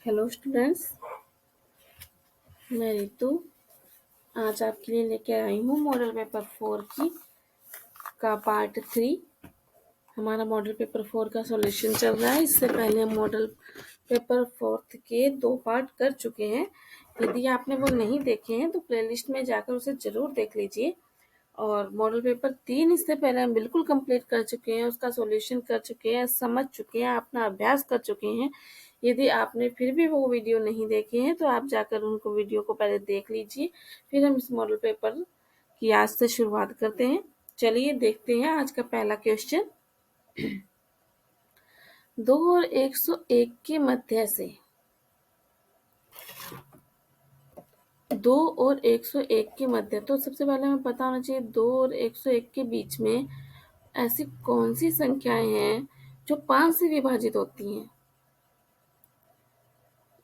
Hello students, मैं रितु आज आपके लिए लेके आई हूँ मॉडल पेपर 4 का पार्ट 3। हमारा मॉडल पेपर 4 का सॉल्यूशन चल रहा है। इससे पहले हम मॉडल पेपर 4 के 2 पार्ट कर चुके हैं। यदि आपने वो नहीं देखे हैं तो प्लेलिस्ट में जाकर उसे ज़रूर देख लीजिए। और मॉडल पेपर 3 इससे पहले हम बिल्कुल कंप्लीट कर चुके हैं, उसका सॉल्यूशन कर चुके हैं, समझ चुके हैं, अपना अभ्यास कर चुके हैं। यदि आपने फिर भी वो वीडियो नहीं देखे हैं तो आप जाकर उनको वीडियो को पहले देख लीजिए, फिर हम इस मॉडल पेपर की आज से शुरुआत करते हैं। चलिए देखते हैं आज का पहला क्वेश्चन। 2 और 101 के मध्य से 2 और 101 के मध्य, तो सबसे पहले हमें पता होना चाहिए 2 और 101 के बीच में ऐसी कौन सी संख्याएं हैं जो 5 से विभाजित होती हैं।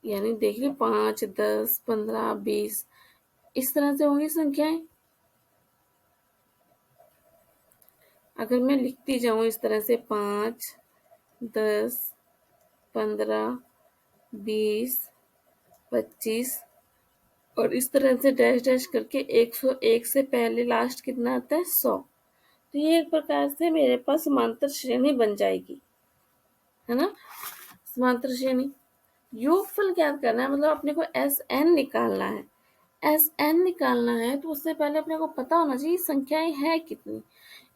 यानी देखिए 5, 10, 15, 20 इस तरह से होंगी संख्याएं। अगर मैं लिखती जाऊं इस तरह से 5, 10, 15, 20, 25 और इस तरह से डैश डैश करके 101 से पहले लास्ट कितना आता है 100, तो ये एक प्रकार से मेरे पास समांतर श्रेणी बन जाएगी, है ना। समांतर श्रेणी योगफल ज्ञात करना है, मतलब अपने को एस एन निकालना है। एस एन निकालना है तो उससे पहले अपने को पता होना चाहिए संख्याएं है कितनी।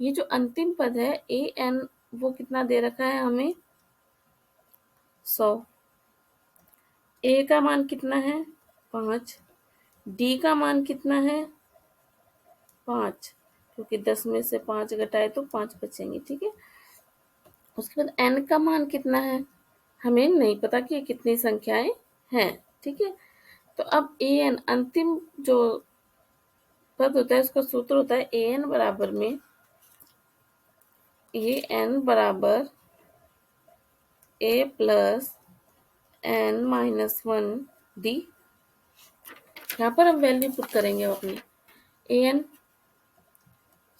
ये जो अंतिम पद है ए एन, वो कितना दे रखा है हमें 100। ए का मान कितना है 5, डी का मान कितना है 5, क्योंकि 10 में से 5 घटाए तो 5 बचेंगे, ठीक है। उसके बाद एन का मान कितना है, हमें नहीं पता कि कितनी संख्याएं हैं, ठीक है। तो अब ए एन अंतिम जो पद होता है उसका सूत्र होता है ए एन बराबर में ए एन बराबर ए प्लस एन माइनस 1 डी। यहाँ पर हम वैल्यू पुट करेंगे अपनी ए एन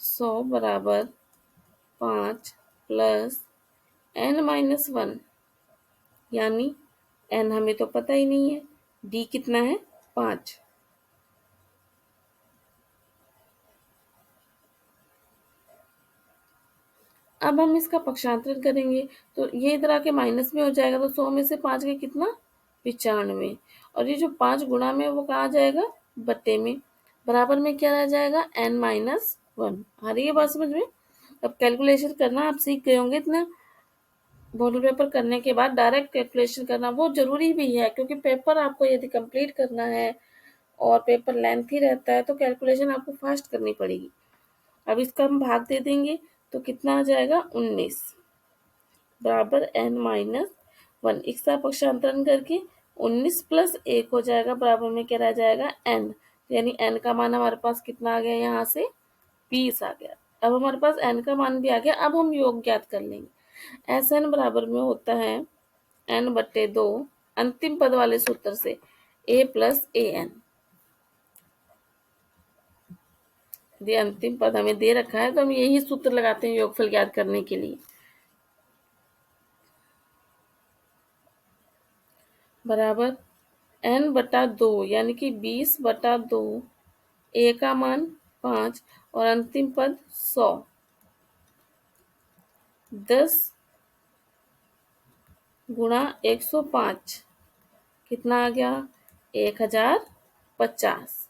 100 बराबर 5 प्लस एन माइनस 1, यानी एन हमें तो पता ही नहीं है, डी कितना है 5। अब हम इसका पक्षांतरण करेंगे तो ये इधर आके माइनस में हो जाएगा, तो 100 में से 5 के कितना 95, और ये जो 5 गुणा में वो कहाँ जाएगा बट्टे में, बराबर में क्या रह जाएगा n माइनस 1। आ रही है बात समझ में। अब कैलकुलेशन करना आप सीख गए होंगे, इतना मॉडल पेपर करने के बाद डायरेक्ट कैलकुलेशन करना वो जरूरी भी है, क्योंकि पेपर आपको यदि कंप्लीट करना है और पेपर लेंथी रहता है तो कैलकुलेशन आपको फास्ट करनी पड़ेगी। अब इसका हम भाग दे देंगे तो कितना आ जाएगा 19 बराबर n माइनस 1। इसका पक्षांतरण करके 19 प्लस 1 हो जाएगा, बराबर में क्या रह जाएगा n, यानी n का मान हमारे पास कितना आ गया, यहाँ से 20 आ गया। अब हमारे पास n का मान भी आ गया। अब हम योग ज्ञात कर लेंगे। एस एन बराबर में होता है n बट्टे 2 अंतिम पद वाले सूत्र से a प्लस ए एन। यदि अंतिम पद हमें दे रखा है तो हम यही सूत्र लगाते हैं योगफल ज्ञात करने के लिए। बराबर n बटा 2 यानी कि 20 बटा 2, ए का मान 5 और अंतिम पद 100, 10 गुणा 105 कितना आ गया 1050।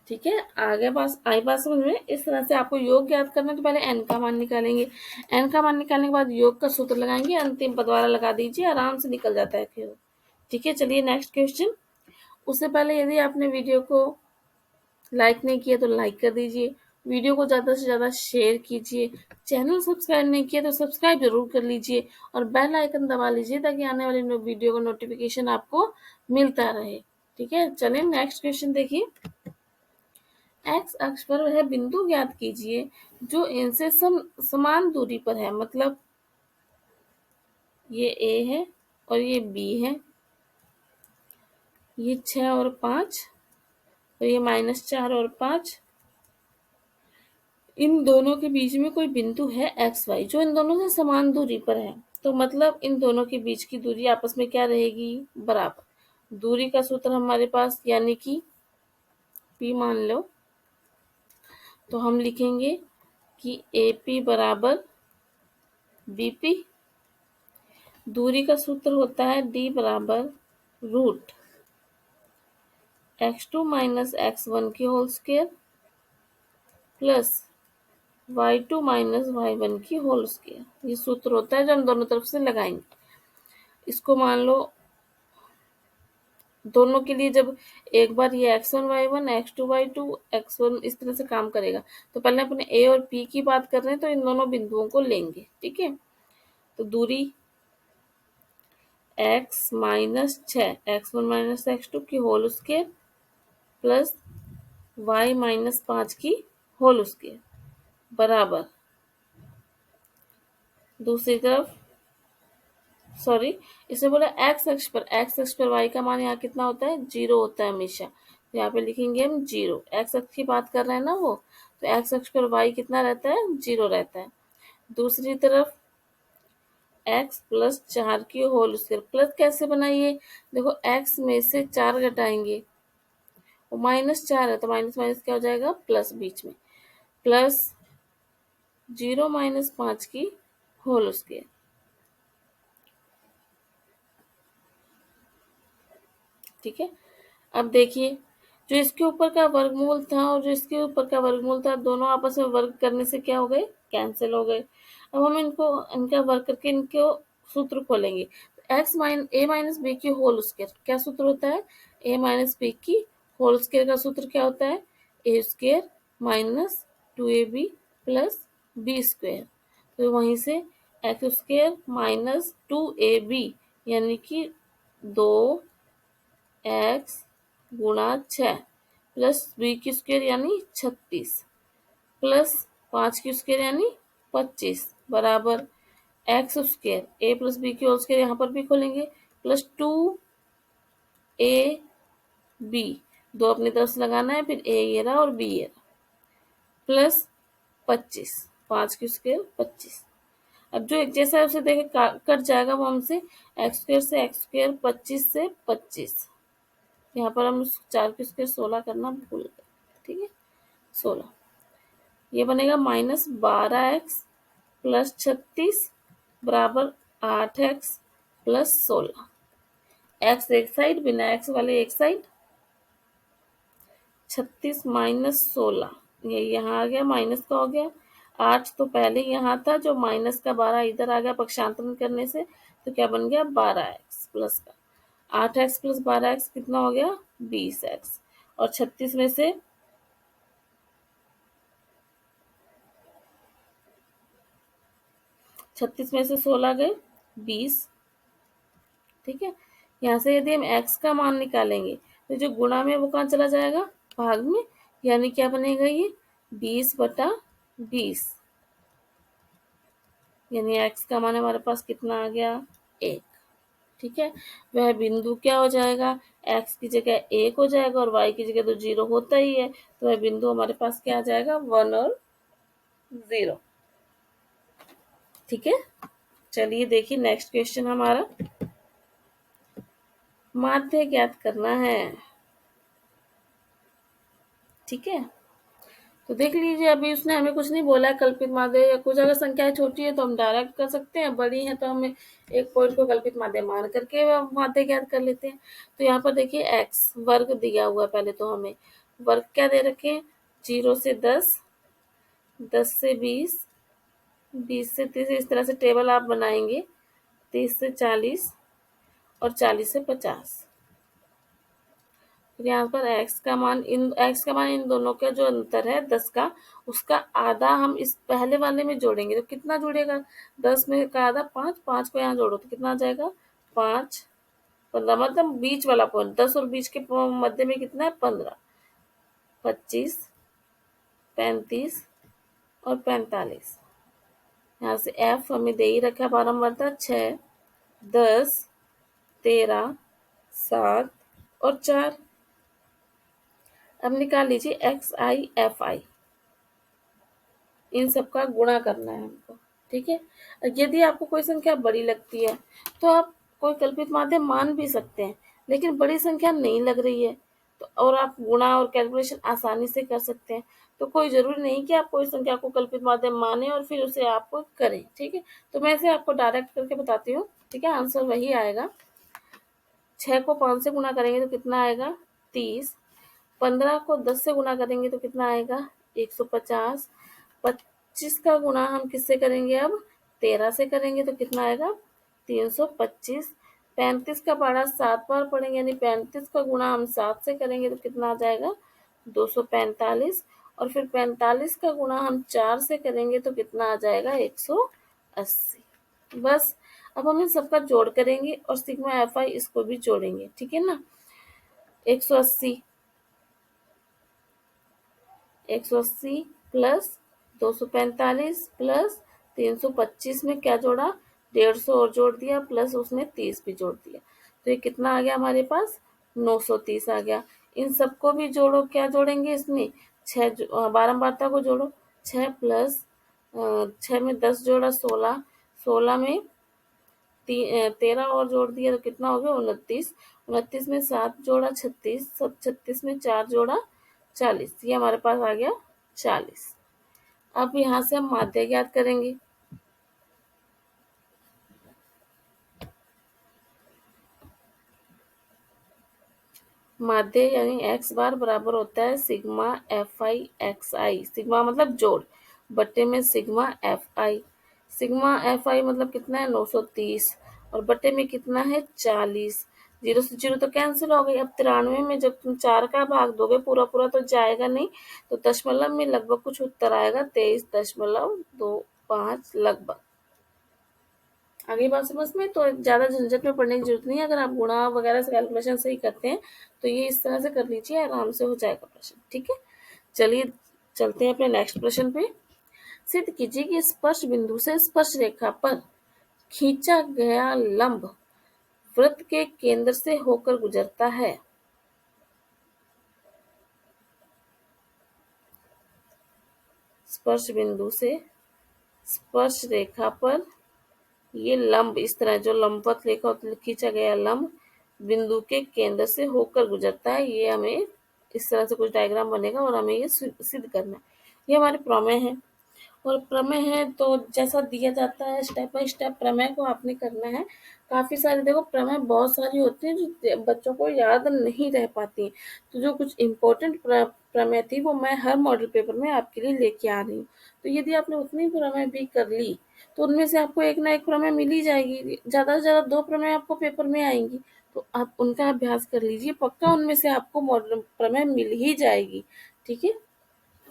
ठीक है, आगे बात आई बात समझ में। इस तरह से आपको योग ज्ञात करना है तो पहले n का मान निकालेंगे, n का मान निकालने के बाद योग का सूत्र लगाएंगे, अंतिम पद वाला लगा दीजिए, आराम से निकल जाता है फिर। ठीक है, चलिए नेक्स्ट क्वेश्चन। उससे पहले यदि आपने वीडियो को लाइक नहीं किया तो लाइक कर दीजिए, वीडियो को ज़्यादा से ज़्यादा शेयर कीजिए, चैनल सब्सक्राइब नहीं किया तो सब्सक्राइब जरूर कर लीजिए और बेल आइकन दबा लीजिए ताकि आने वाली वीडियो का नोटिफिकेशन आपको मिलता रहे। ठीक है, चलिए नेक्स्ट क्वेश्चन देखिए। एक्स अक्ष पर वह बिंदु ज्ञात कीजिए जो इनसे समान दूरी पर है, मतलब ये ए है और ये बी है, ये 6 और 5 और ये -4 और 5। इन दोनों के बीच में कोई बिंदु है एक्स वाई जो इन दोनों से समान दूरी पर है। तो मतलब इन दोनों के बीच की दूरी आपस में क्या रहेगी, बराबर। दूरी का सूत्र हमारे पास यानी कि P मान लो, तो हम लिखेंगे कि AP बराबर BP। दूरी का सूत्र होता है D बराबर रूट x2 माइनस x1 की whole square plus y2 minus y1 की होल स्क्वायर। ये सूत्र होता है जो हम दोनों तरफ से लगाएंगे। इसको मान लो दोनों के लिए, जब एक बार ये x1 y1 x2 y2 x1 इस तरह से काम करेगा, तो पहले अपने a और p की बात कर रहे हैं तो इन दोनों बिंदुओं को लेंगे, ठीक है। तो दूरी x minus 6 x1 minus x2 की whole square plus y minus 5 की होल स्क्वायर बराबर, दूसरी तरफ सॉरी इसने बोला एक्स अक्ष पर y का मान यहाँ कितना होता है, 0 होता है हमेशा। तो यहाँ पे लिखेंगे हम 0, एक्स अक्ष की बात कर रहे हैं ना वो, तो एक्स अक्ष पर y कितना रहता है, 0 रहता है। दूसरी तरफ x प्लस 4 की होल स्क्वायर, प्लस कैसे बनाइए, देखो x में से 4 घटाएंगे, वो -4 है तो माइनस माइनस क्या हो जाएगा, प्लस बीच में, प्लस 0 माइनस 5 की होल स्क्वायर, ठीक है। अब देखिए, जो इसके ऊपर का वर्गमूल था और जो इसके ऊपर का वर्गमूल था, दोनों आपस में वर्ग करने से क्या हो गए, कैंसिल हो गए। अब हम इनका वर्ग करके इनको सूत्र खोलेंगे। एक्स माइन ए माइनस बी की होल स्क्वायर क्या सूत्र होता है, ए माइनस बी की होल स्क्वायर का सूत्र क्या होता है, a square minus 2ab plus b square. तो वहीं से एक्स स्क्वायर माइनस 2ab यानी कि 2x गुणा 6 प्लस बी की स्क्वायर यानी 36 प्लस 5 की स्क्वायर यानी 25 बराबर एक्स स्क्वायर ए प्लस बी की होल स्क्वायर यहाँ पर भी खोलेंगे प्लस 2ab, दो अपनी तरफ से लगाना है, फिर ए ये रहा और बी ये रहा, प्लस 25, 5 की स्क्वायर 25। अब जो एक जैसा है उसे देखे कट जाएगा, वो हमसे एक्स स्क्वायर से एक्स स्क्वायर 25 से 25, यहाँ पर हम 4 की स्क्वायर 16 करना भूल गए, ठीक है 16, ये बनेगा -12x प्लस 36 बराबर 8x प्लस 16। एक्स एक साइड, बिना एक्स वाले एक साइड, 36 माइनस 16, ये यहाँ आ गया, माइनस का हो गया, 8 तो पहले यहाँ था, जो माइनस का 12 इधर आ गया पक्षांतरण करने से, तो क्या बन गया 12x प्लस का 8x प्लस 12x कितना हो गया 20x, और 36 में से 16 गए 20, ठीक है। यहाँ से यदि हम x का मान निकालेंगे तो जो गुणा में वो कहाँ चला जाएगा, भाग में, यानी क्या बनेगा ये 20/20, यानी x का मान हमारे पास कितना आ गया 1, ठीक है। वह बिंदु क्या हो जाएगा, x की जगह 1 हो जाएगा और y की जगह तो 0 होता ही है, तो वह बिंदु हमारे पास क्या आ जाएगा 1 और 0, ठीक है। चलिए देखिए नेक्स्ट क्वेश्चन हमारा, माध्य ज्ञात करना है, ठीक है। तो देख लीजिए, अभी उसने हमें कुछ नहीं बोला है कल्पित माध्य, या कुछ अगर संख्याएं छोटी है तो हम डायरेक्ट कर सकते हैं, बड़ी है तो हमें एक पॉइंट को कल्पित माध्य मान करके माध्य ज्ञात कर लेते हैं। तो यहाँ पर देखिए एक्स वर्ग दिया हुआ है, पहले तो हमें वर्ग क्या दे रखे हैं, 0 से 10, 10 से 20, 20 से 30, इस तरह से टेबल आप बनाएंगे, 30 से 40 और 40 से 50। फिर यहाँ पर x का मान इन दोनों का जो अंतर है 10 का, उसका आधा हम इस पहले वाले में जोड़ेंगे, तो कितना जुड़ेगा, 10 में का आधा 5, 5 को यहाँ जोड़ो तो कितना आ जाएगा 5, 15, मतलब बीच वाला पॉइंट 10 और बीच के मध्य में कितना है 15, 25, 35 और 45। यहाँ से f हमें दे ही रखा बारम्बार था, 6, 10, 13, 7 और 4। अब निकाल लीजिए xi fi, इन सब का गुणा करना है हमको, ठीक है। यदि आपको कोई संख्या बड़ी लगती है तो आप कोई कल्पित माध्यम मान भी सकते हैं, लेकिन बड़ी संख्या नहीं लग रही है तो और आप गुणा और कैलकुलेशन आसानी से कर सकते हैं, तो कोई जरूरी नहीं कि आप कोई संख्या को कल्पित माध्यम माने और फिर उसे आप करें। ठीक है, तो मैं इसे आपको डायरेक्ट करके बताती हूँ। ठीक है, आंसर वही आएगा। 6 को 5 से गुणा करेंगे तो कितना आएगा 30। 15 को 10 से गुणा करेंगे तो कितना आएगा 150। 25 का गुणा हम किससे करेंगे, अब 13 से करेंगे तो कितना आएगा 325। 35 का पहाड़ा 7 बार पढ़ेंगे, यानी 35 का गुणा हम 7 से करेंगे तो कितना आ जाएगा 245। और फिर 45 का गुणा हम 4 से करेंगे तो कितना आ जाएगा 180। बस अब हम इन सबका जोड़ करेंगे और सिग्मा एफ आई इसको भी जोड़ेंगे। ठीक है ना, 180 180 प्लस 245 प्लस 325 में क्या जोड़ा 150 और जोड़ दिया, प्लस उसमें 30 भी जोड़ दिया, तो ये कितना आ गया हमारे पास 930 आ गया। इन सबको भी जोड़ो, क्या जोड़ेंगे इसमें 6 बारंबारता को जोड़ो। 6 प्लस 6 में 10 जोड़ा 16, 16 में 13 और जोड़ दिया तो कितना हो गया 29। 29 में 7 जोड़ा 36, 36 में 4 जोड़ा 40, ये हमारे पास आ गया 40। अब यहाँ से हम माध्य ज्ञात करेंगे। माध्य यानी x बार बराबर होता है sigma F I x I. Sigma मतलब जोड़, बट्टे में sigma F I. Sigma F I मतलब कितना है 930 और बट्टे में कितना है 40। जीरो से जीरो तो कैंसिल हो गई। अब 93 में जब तुम 4 का भाग दोगे पूरा पूरा तो जाएगा नहीं, तो दशमलव में लगभग कुछ उत्तर आएगा 23.25 लगभग। आगे बात समझ में, तो ज़्यादा झंझट में पढ़ने की जरूरत नहीं है। अगर आप गुणा वगैरह से कैलकुलेशन सही करते हैं तो ये इस तरह से कर लीजिए, आराम से हो जाएगा प्रश्न। ठीक है, चलिए चलते हैं अपने नेक्स्ट प्रश्न पे। सिद्ध कीजिए कि स्पर्श बिंदु से स्पर्श रेखा पर खींचा गया लंब वृत्त के केंद्र से होकर गुजरता है। स्पर्श बिंदु से स्पर्श रेखा पर ये लंब, इस तरह जो लंबवत रेखा खींचा गया लंब बिंदु के केंद्र से होकर गुजरता है, ये हमें इस तरह से कुछ डायग्राम बनेगा और हमें ये सिद्ध करना है। ये हमारे प्रमेय है, और प्रमेय है तो जैसा दिया जाता है स्टेप बाय स्टेप प्रमेय को आपने करना है। काफी सारी, देखो प्रमेय बहुत सारी होती है जो बच्चों को याद नहीं रह पाती, तो जो कुछ इम्पोर्टेंट प्रमेय थी वो मैं हर मॉडल पेपर में आपके लिए लेके आ रही हूँ। तो यदि आपने उतनी प्रमेय भी कर ली तो उनमें से आपको एक ना एक प्रमेय मिल ही जाएगी। ज्यादा से ज्यादा 2 प्रमेय आपको पेपर में आएंगी, तो आप उनका अभ्यास कर लीजिए, पक्का उनमें से आपको मॉडल प्रमेय मिल ही जाएगी। ठीक है,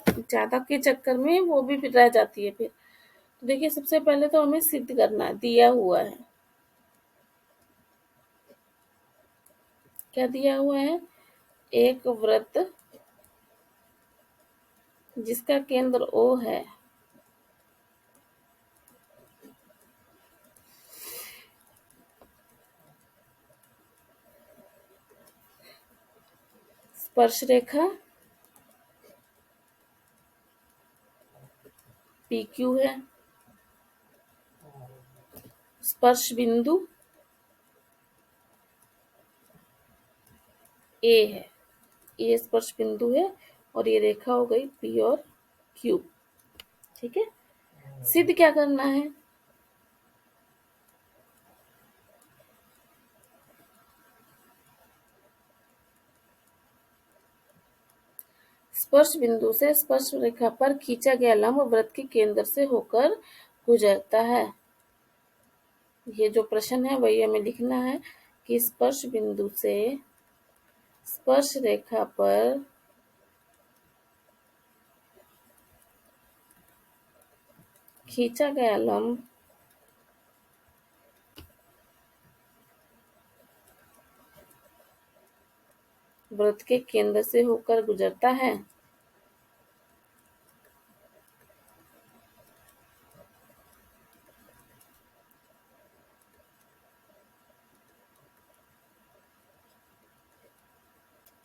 ज्यादा के चक्कर में वो भी रह जाती है फिर। तो देखिए सबसे पहले तो हमें सिद्ध करना है, दिया हुआ है, क्या दिया हुआ है, एक वृत्त जिसका केंद्र O है, स्पर्श रेखा PQ है, स्पर्श बिंदु A है, ये स्पर्श बिंदु है और ये रेखा हो गई P और Q। ठीक है, सिद्ध क्या करना है, स्पर्श बिंदु से स्पर्श रेखा पर खींचा गया लंब वृत्त के केंद्र से होकर गुजरता है। ये जो प्रश्न है वही हमें लिखना है कि स्पर्श बिंदु से स्पर्श रेखा पर खींचा गया लंब वृत्त के केंद्र से होकर गुजरता है।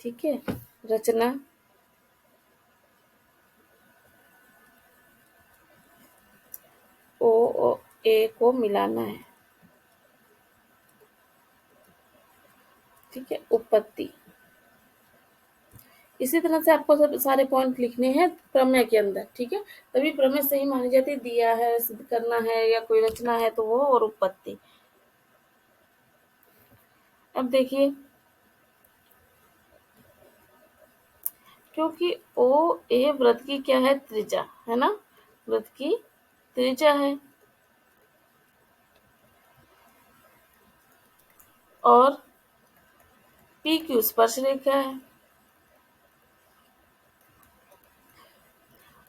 ठीक है, रचना ओ ए को मिलाना है। ठीक है, उत्पत्ति। इसी तरह से आपको सब सारे पॉइंट लिखने हैं प्रमेय के अंदर। ठीक है, तभी प्रमेय सही मानी जाती है। दिया है, सिद्ध करना है या कोई रचना है तो वो, और उत्पत्ति। अब देखिए, क्योंकि ओ ए वृत्त की क्या है, त्रिज्या है ना, वृत्त की त्रिज्या है, और पी क्यू स्पर्श रेखा है,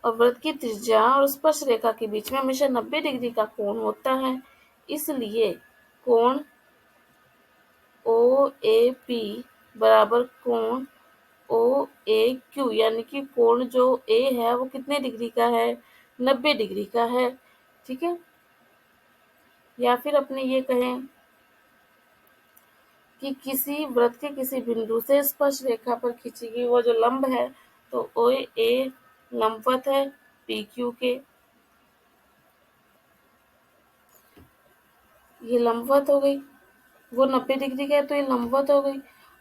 और वृत्त की त्रिज्या और स्पर्श रेखा के बीच में हमेशा 90 डिग्री का कोण होता है। इसलिए कोण ओ ए पी बराबर कोण ओ ए क्यू, यानी कि कोण जो ए है वो कितने डिग्री का है, 90 डिग्री का है। ठीक है, या फिर अपने ये कहें कि किसी वृत्त के किसी बिंदु से स्पर्श रेखा पर खींची गई वो जो लंब है, तो ओ ए लंबवत है पी क्यू के, ये लंबवत हो गई। वो 90 डिग्री का है तो ये लंबवत हो गई।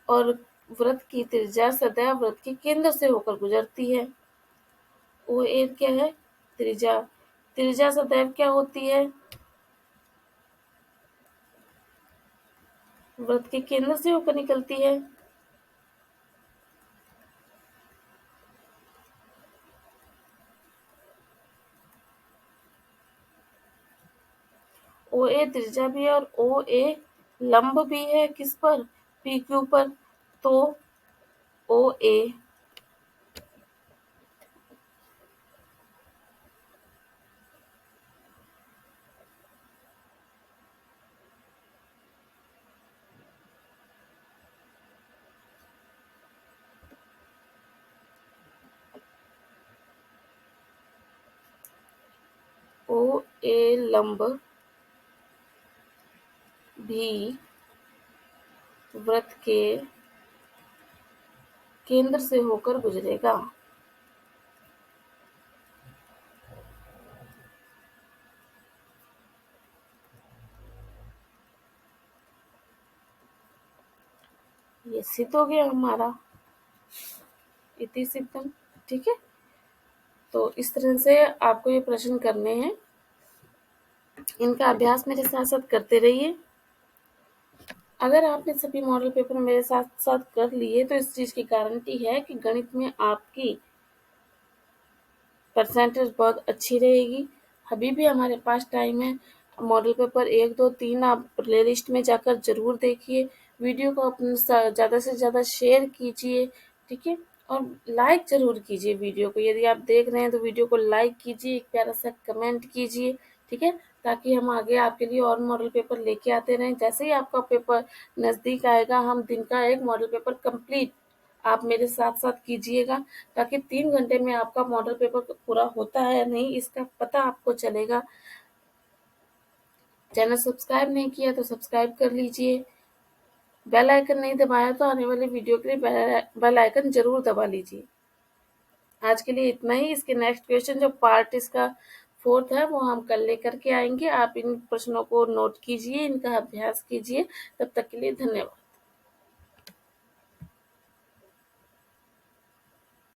और वृत्त की त्रिज्या सदैव वृत्त के केंद्र से होकर गुजरती है। ओ ए क्या है, त्रिज्या। त्रिज्या सदैव क्या होती है, वृत्त के केंद्र से होकर निकलती है। ओ ए त्रिज्या भी है और ओ ए लंब भी है, किस पर, पी क्यू पर। तो ओ ए ओ ए लंब भी वृत्त के केंद्र से होकर गुजरेगा। ये सिद्ध हो गया हमारा, इति सिद्धम। ठीक है, तो इस तरह से आपको ये प्रश्न करने हैं, इनका अभ्यास मेरे साथ साथ करते रहिए। अगर आपने सभी मॉडल पेपर मेरे साथ साथ कर लिए तो इस चीज की गारंटी है कि गणित में आपकी परसेंटेज बहुत अच्छी रहेगी। अभी भी हमारे पास टाइम है। मॉडल पेपर 1, 2, 3 आप प्ले लिस्ट में जाकर जरूर देखिए। वीडियो को अपने ज़्यादा से ज़्यादा शेयर कीजिए। ठीक है, और लाइक जरूर कीजिए वीडियो को। यदि आप देख रहे हैं तो वीडियो को लाइक कीजिए, एक प्यारा सा कमेंट कीजिए। ठीक है, ताकि हम आगे आपके लिए और मॉडल पेपर लेके आते रहें। जैसे ही आपका पेपर नज़दीक आएगा, हम दिन का एक मॉडल पेपर कंप्लीट आप मेरे साथ साथ कीजिएगा, ताकि 3 घंटे में आपका मॉडल पेपर पूरा होता है या नहीं इसका पता आपको चलेगा। चैनल सब्सक्राइब नहीं किया तो सब्सक्राइब कर लीजिए। बेल आइकन नहीं दबाया तो आने वाले वीडियो के लिए बेल आइकन जरूर दबा लीजिए। आज के लिए इतना ही। इसके नेक्स्ट क्वेश्चन जो पार्ट इसका 4th है वो हम कल लेकर के आएंगे। आप इन प्रश्नों को नोट कीजिए, इनका अभ्यास कीजिए। तब तक के लिए धन्यवाद।